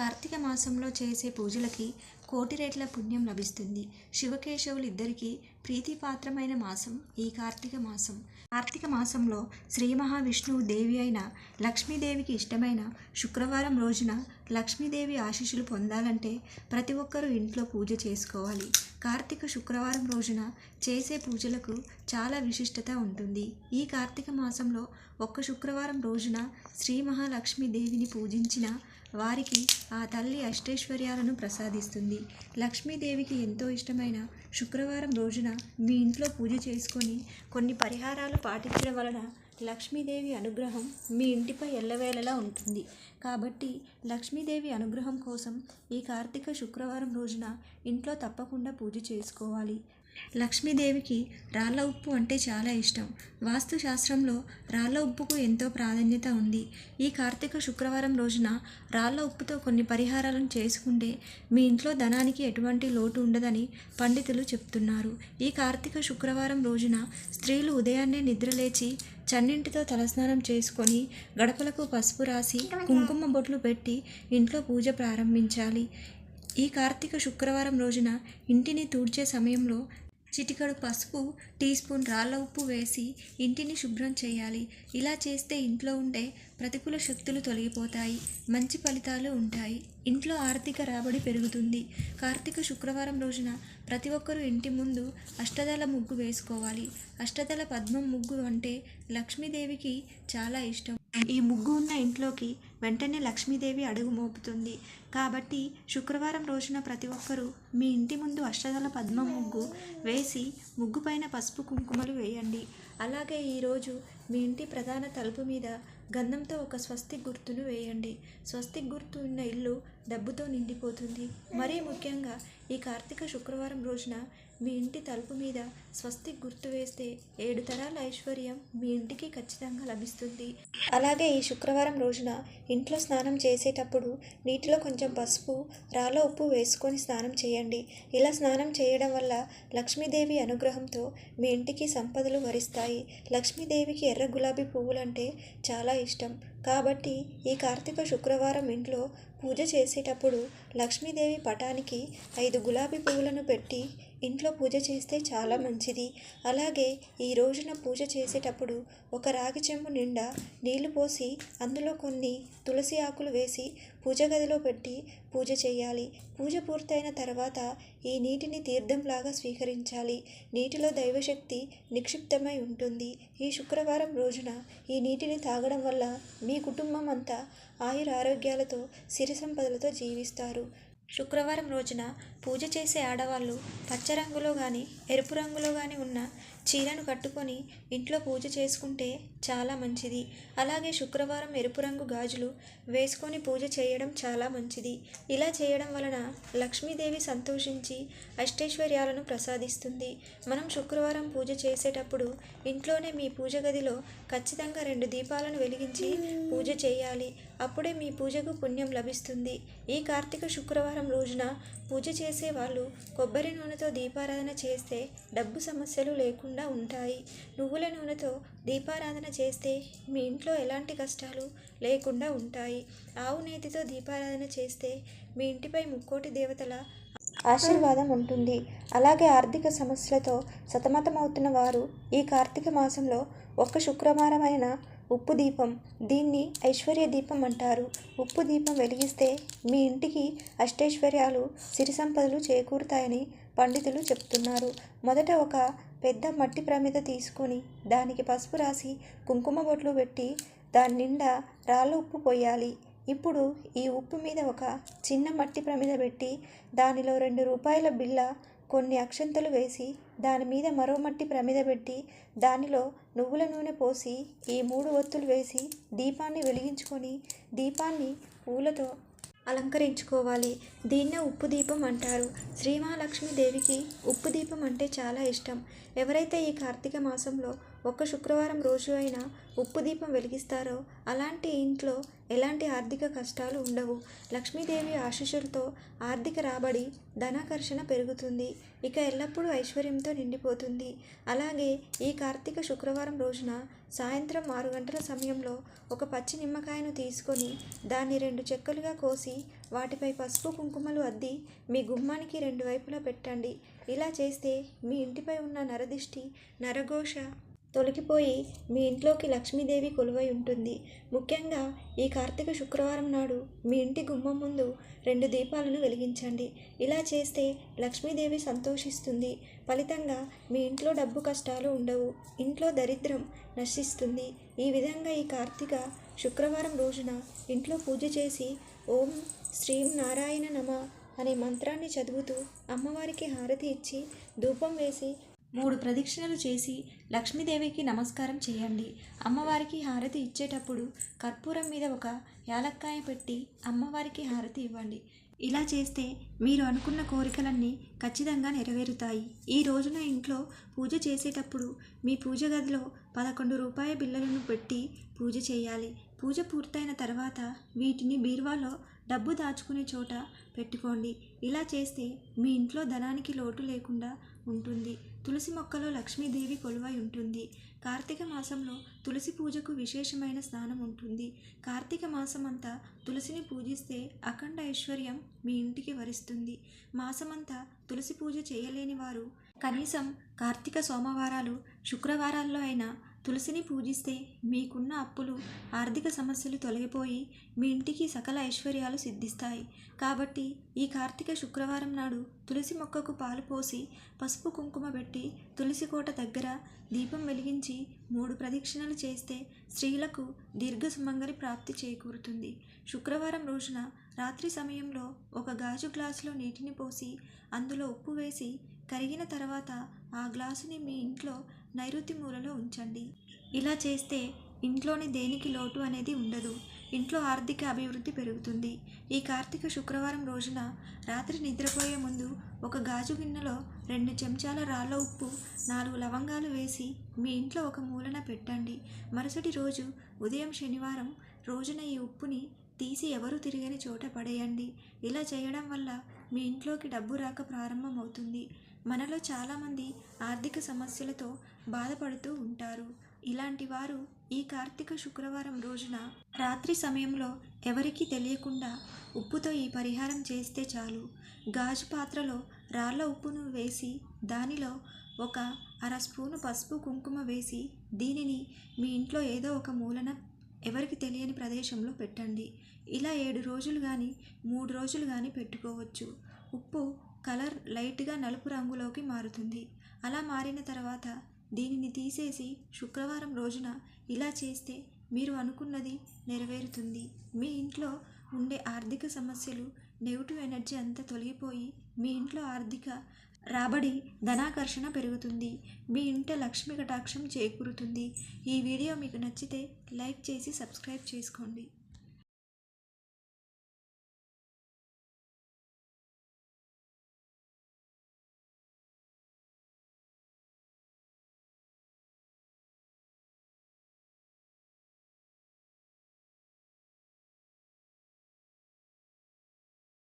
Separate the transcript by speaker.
Speaker 1: కార్తీక మాసంలో చేసే పూజలకి కోటి రెట్ల పుణ్యం లభిస్తుంది. శివకేశవులు ఇద్దరికీ ప్రీతిపాత్రమైన మాసం ఈ కార్తీక మాసం. కార్తీక మాసంలో శ్రీ మహావిష్ణువు దేవి అయిన లక్ష్మీదేవికి ఇష్టమైన శుక్రవారం రోజున లక్ష్మీదేవి ఆశీస్సులు పొందాలంటే ప్రతి ఒక్కరూ ఇంట్లో పూజ చేసుకోవాలి. కార్తీక శుక్రవారం రోజున చేసే పూజలకు చాలా విశిష్టత ఉంటుంది. ఈ కార్తీక మాసంలో ఒక్క శుక్రవారం రోజున శ్రీ మహాలక్ష్మీదేవిని పూజించిన వారికి ఆ తల్లి అష్టైశ్వర్యాలను ప్రసాదిస్తుంది. లక్ష్మీదేవికి ఎంతో ఇష్టమైన శుక్రవారం రోజున మీ ఇంట్లో పూజ చేసుకొని కొన్ని పరిహారాలు పాటించడం వలన లక్ష్మీదేవి అనుగ్రహం మీ ఇంటిపై ఎల్లవేళలా ఉంటుంది. కాబట్టి లక్ష్మీదేవి అనుగ్రహం కోసం ఈ కార్తీక శుక్రవారం రోజున ఇంట్లో తప్పకుండా పూజ చేసుకోవాలి. లక్ష్మీదేవికి రాళ్ళ ఉప్పు అంటే చాలా ఇష్టం. వాస్తు శాస్త్రంలో రాళ్ళ ఉప్పుకు ఎంతో ప్రాధాన్యత ఉంది. ఈ కార్తీక శుక్రవారం రోజున రాళ్ళ ఉప్పుతో కొన్ని పరిహారాలను చేసుకుంటే మీ ఇంట్లో ధనానికి ఎటువంటి లోటు ఉండదని పండితులు చెప్తున్నారు. ఈ కార్తీక శుక్రవారం రోజున స్త్రీలు ఉదయాన్నే నిద్రలేచి చన్నింటితో తలస్నానం చేసుకొని గడపలకు పసుపు రాసి కుంకుమ బొట్లు పెట్టి ఇంట్లో పూజ ప్రారంభించాలి. ఈ కార్తీక శుక్రవారం రోజున ఇంటిని తుడిచే సమయంలో చిటికెడు పసుపు, టీ స్పూన్ రాళ్ళ ఉప్పు వేసి ఇంటిని శుభ్రం చేయాలి. ఇలా చేస్తే ఇంట్లో ఉండే ప్రతికూల శక్తులు తొలగిపోతాయి, మంచి ఫలితాలు ఉంటాయి, ఇంట్లో ఆర్థిక రాబడి పెరుగుతుంది. కార్తీక శుక్రవారం రోజున ప్రతి ఒక్కరూ ఇంటి ముందు అష్టదళ ముగ్గు వేసుకోవాలి. అష్టదళ పద్మం ముగ్గు అంటే లక్ష్మీదేవికి చాలా ఇష్టం. ఈ ముగ్గు ఉన్న ఇంట్లోకి వెంటనే లక్ష్మీదేవి అడుగు మోపుతుంది. కాబట్టి శుక్రవారం రోజున ప్రతి ఒక్కరూ మీ ఇంటి ముందు అష్టదళ పద్మం ముగ్గు వేసి ముగ్గు పైన పసుపు కుంకుమలు వేయండి. అలాగే ఈరోజు మీ ఇంటి ప్రధాన తలుపు మీద గంధంతో ఒక స్వస్తిక్ గుర్తును వేయండి. స్వస్తిక్ గుర్తు ఉన్న ఇల్లు డబ్బుతో నిండిపోతుంది. మరీ ముఖ్యంగా ఈ కార్తీక శుక్రవారం రోజున మీ ఇంటి తలుపు మీద స్వస్తిక్ గుర్తు వేస్తే 7 తరాల ఐశ్వర్యం మీ ఇంటికి ఖచ్చితంగా లభిస్తుంది. అలాగే ఈ శుక్రవారం రోజున ఇంట్లో స్నానం చేసేటప్పుడు నీటిలో కొంచెం పసుపు, రాళ్ళ ఉప్పు వేసుకొని స్నానం చేయండి. ఇలా స్నానం చేయడం వల్ల లక్ష్మీదేవి అనుగ్రహంతో మీ ఇంటికి సంపదలు వరిస్తాయి. లక్ష్మీదేవికి ఎర్ర గులాబీ పువ్వులంటే చాలా ఇష్టం. కాబట్టి ఈ కార్తీక శుక్రవారం ఇంట్లో పూజ చేసేటప్పుడు లక్ష్మీదేవి పటానికి 5 గులాబీ పువ్వులను పెట్టి ఇంట్లో పూజ చేస్తే చాలా మంచిది. అలాగే ఈ రోజున పూజ చేసేటప్పుడు ఒక రాగి చెంబు నిండా నీళ్లు పోసి అందులో కొన్ని తులసి ఆకులు వేసి పూజ గదిలో పెట్టి పూజ చేయాలి. పూజ పూర్తయిన తర్వాత ఈ నీటిని తీర్థంలాగా స్వీకరించాలి. నీటిలో దైవశక్తి నిక్షిప్తమై ఉంటుంది. ఈ శుక్రవారం రోజున ఈ నీటిని తాగడం వల్ల మీ కుటుంబం అంతా ఆయురారోగ్యాలతో సిరి సంపదలతో జీవిస్తారు. శుక్రవారం రోజున పూజ చేసే ఆడవాళ్ళు పచ్చ రంగులో కానీ ఎరుపు రంగులో కానీ ఉన్న చీరను కట్టుకొని ఇంట్లో పూజ చేసుకుంటే చాలా మంచిది. అలాగే శుక్రవారం ఎరుపు రంగు గాజులు వేసుకొని పూజ చేయడం చాలా మంచిది. ఇలా చేయడం వలన లక్ష్మీదేవి సంతోషించి అష్టైశ్వర్యాలను ప్రసాదిస్తుంది. మనం శుక్రవారం పూజ చేసేటప్పుడు ఇంట్లోనే మీ పూజ గదిలో ఖచ్చితంగా 2 దీపాలను వెలిగించి పూజ చేయాలి. అప్పుడే మీ పూజకు పుణ్యం లభిస్తుంది. ఈ కార్తీక శుక్రవారం రోజున పూజ చేసే వాళ్ళు కొబ్బరి నూనెతో దీపారాధన చేస్తే డబ్బు సమస్యలు లేకుండా ఉంటాయి. నువ్వుల నూనెతో దీపారాధన చేస్తే మీ ఇంట్లో ఎలాంటి కష్టాలు లేకుండా ఉంటాయి. ఆవు నేతితో దీపారాధన చేస్తే మీ ఇంటిపై ముక్కోటి దేవతల ఆశీర్వాదం ఉంటుంది. అలాగే ఆర్థిక సమస్యలతో సతమతమవుతున్న వారు ఈ కార్తీక మాసంలో ఒక్క శుక్రవారమైన ఉప్పు దీపం, దీన్ని ఐశ్వర్య దీపం అంటారు. ఉప్పు దీపం వెలిగిస్తే మీ ఇంటికి అష్టైశ్వర్యాలు, సిరి సంపదలు చేకూరుతాయని పండితులు చెప్తున్నారు. మొదట ఒక పెద్ద మట్టి ప్రమిద తీసుకొని దానికి పసుపు రాసి కుంకుమ బొట్లు పెట్టి దాని నిండా రాళ్ళ ఉప్పు పోయాలి. ఇప్పుడు ఈ ఉప్పు మీద ఒక చిన్న మట్టి ప్రమిద పెట్టి దానిలో 2 రూపాయల బిళ్ళ, కొన్ని అక్షంతలు వేసి దాని మీద మరో మట్టి ప్రమిద పెట్టి దానిలో నువ్వుల నూనె పోసి ఈ 3 ఒత్తులు వేసి దీపాన్ని వెలిగించుకొని దీపాన్ని పూలతో అలంకరించుకోవాలి. దీన్నే ఉప్పు దీపం అంటారు. శ్రీ మహాలక్ష్మీదేవికి ఉప్పు దీపం అంటే చాలా ఇష్టం. ఎవరైతే ఈ కార్తీక మాసంలో ఒక్క శుక్రవారం రోజు అయినా ఉప్పు దీపం వెలిగిస్తారో అలాంటి ఇంట్లో ఎలాంటి ఆర్థిక కష్టాలు ఉండవు. లక్ష్మీదేవి ఆశీస్సులతో ఆర్థిక రాబడి, ధనాకర్షణ పెరుగుతుంది. ఇక ఎల్లప్పుడూ ఐశ్వర్యంతో నిండిపోతుంది. అలాగే ఈ కార్తీక శుక్రవారం రోజున సాయంత్రం 6 గంటల సమయంలో ఒక పచ్చి నిమ్మకాయను తీసుకొని దాన్ని 2 చెక్కలుగా కోసి వాటిపై పసుపు కుంకుమలు అద్ది మీ గుమ్మానికి 2 వైపులా పెట్టండి. ఇలా చేస్తే మీ ఇంటిపై ఉన్న నరదిష్టి, నరఘోష తొలగిపోయి మీ ఇంట్లోకి లక్ష్మీదేవి కొలువై ఉంటుంది. ముఖ్యంగా ఈ కార్తీక శుక్రవారం నాడు మీ ఇంటి గుమ్మం ముందు 2 దీపాలను వెలిగించండి. ఇలా చేస్తే లక్ష్మీదేవి సంతోషిస్తుంది. ఫలితంగా మీ ఇంట్లో డబ్బు కష్టాలు ఉండవు. ఇంట్లో దరిద్రం నశిస్తుంది. ఈ విధంగా ఈ కార్తీక శుక్రవారం రోజున ఇంట్లో పూజ చేసి ఓం శ్రీం నారాయణ నమః అనే మంత్రాన్ని చదువుతూ అమ్మవారికి హారతి ఇచ్చి ధూపం వేసి 3 ప్రదక్షిణలు చేసి లక్ష్మీదేవికి నమస్కారం చేయండి. అమ్మవారికి హారతి ఇచ్చేటప్పుడు కర్పూరం మీద ఒక యాలక్కాయ పెట్టి అమ్మవారికి హారతి ఇవ్వండి. ఇలా చేస్తే మీరు అనుకున్న కోరికలన్నీ ఖచ్చితంగా నెరవేరుతాయి. ఈ రోజున ఇంట్లో పూజ చేసేటప్పుడు మీ పూజ గదిలో 11 రూపాయి బిళ్ళలను పెట్టి పూజ చేయాలి. పూజ పూర్తయిన తర్వాత వీటిని బీరువాలో డబ్బు దాచుకునే చోట పెట్టుకోండి. ఇలా చేస్తే మీ ఇంట్లో ధనానికి లోటు లేకుండా ఉంటుంది. తులసి మొక్కలో లక్ష్మీదేవి కొలువై ఉంటుంది. కార్తీక మాసంలో తులసి పూజకు విశేషమైన స్నానం ఉంటుంది. కార్తీక మాసం అంతా తులసిని పూజిస్తే అఖండ ఐశ్వర్యం మీ ఇంటికి వరిస్తుంది. మాసమంతా తులసి పూజ చేయలేని వారు కనీసం కార్తీక సోమవారాలు, శుక్రవారాల్లో అయినా తులసిని పూజిస్తే మీకున్న అప్పులు, ఆర్థిక సమస్యలు తొలగిపోయి మీ ఇంటికి సకల ఐశ్వర్యాలు సిద్ధిస్తాయి. కాబట్టి ఈ కార్తీక శుక్రవారం నాడు తులసి మొక్కకు పాలు పోసి పసుపు కుంకుమ పెట్టి తులసి కోట దగ్గర దీపం వెలిగించి 3 ప్రదక్షిణలు చేస్తే స్త్రీలకు దీర్ఘ సుమంగళి ప్రాప్తి చేకూరుతుంది. శుక్రవారం రోజున రాత్రి సమయంలో ఒక గాజు గ్లాసులో నీటిని పోసి అందులో ఉప్పు వేసి కరిగిన తర్వాత ఆ గ్లాసుని మీ ఇంట్లో నైరుతి మూలలో ఉంచండి. ఇలా చేస్తే ఇంట్లోని దేనికి లోటు అనేది ఉండదు. ఇంట్లో ఆర్థిక అభివృద్ధి పెరుగుతుంది. ఈ కార్తీక శుక్రవారం రోజున రాత్రి నిద్రపోయే ముందు ఒక గాజు గిన్నెలో 2 చెంచాల రాళ్ళ ఉప్పు, 4 లవంగాలు వేసి మీ ఇంట్లో ఒక మూలన పెట్టండి. మరుసటి రోజు ఉదయం శనివారం రోజున ఈ ఉప్పుని తీసి ఎవరు తిరగని చోట పడేయండి. ఇలా చేయడం వల్ల మీ ఇంట్లోకి డబ్బు రాక ప్రారంభమవుతుంది. మనలో చాలామంది ఆర్థిక సమస్యలతో బాధపడుతూ ఉంటారు. ఇలాంటి వారు ఈ కార్తీక శుక్రవారం రోజున రాత్రి సమయంలో ఎవరికీ తెలియకుండా ఉప్పుతో ఈ పరిహారం చేస్తే చాలు. గాజు పాత్రలో రాళ్ళ ఉప్పును వేసి దానిలో ఒక 1/2 స్పూను పసుపు కుంకుమ వేసి దీనిని మీ ఇంట్లో ఏదో ఒక మూలన ఎవరికి తెలియని ప్రదేశంలో పెట్టండి. ఇలా 7 రోజులు కానీ 3 రోజులు కానీ పెట్టుకోవచ్చు. ఉప్పు కలర్ లైట్గా నలుపు రంగులోకి మారుతుంది. అలా మారిన తర్వాత దీనిని తీసేసి శుక్రవారం రోజున ఇలా చేస్తే మీరు అనుకున్నది నెరవేరుతుంది. మీ ఇంట్లో ఉండే ఆర్థిక సమస్యలు, నెగిటివ్ ఎనర్జీ అంతా తొలగిపోయి మీ ఇంట్లో ఆర్థిక రాబడి, ధనాకర్షణ పెరుగుతుంది. మీ ఇంట లక్ష్మీ కటాక్షం చేకూరుతుంది. ఈ వీడియో మీకు నచ్చితే లైక్ చేసి సబ్స్క్రైబ్ చేసుకోండి.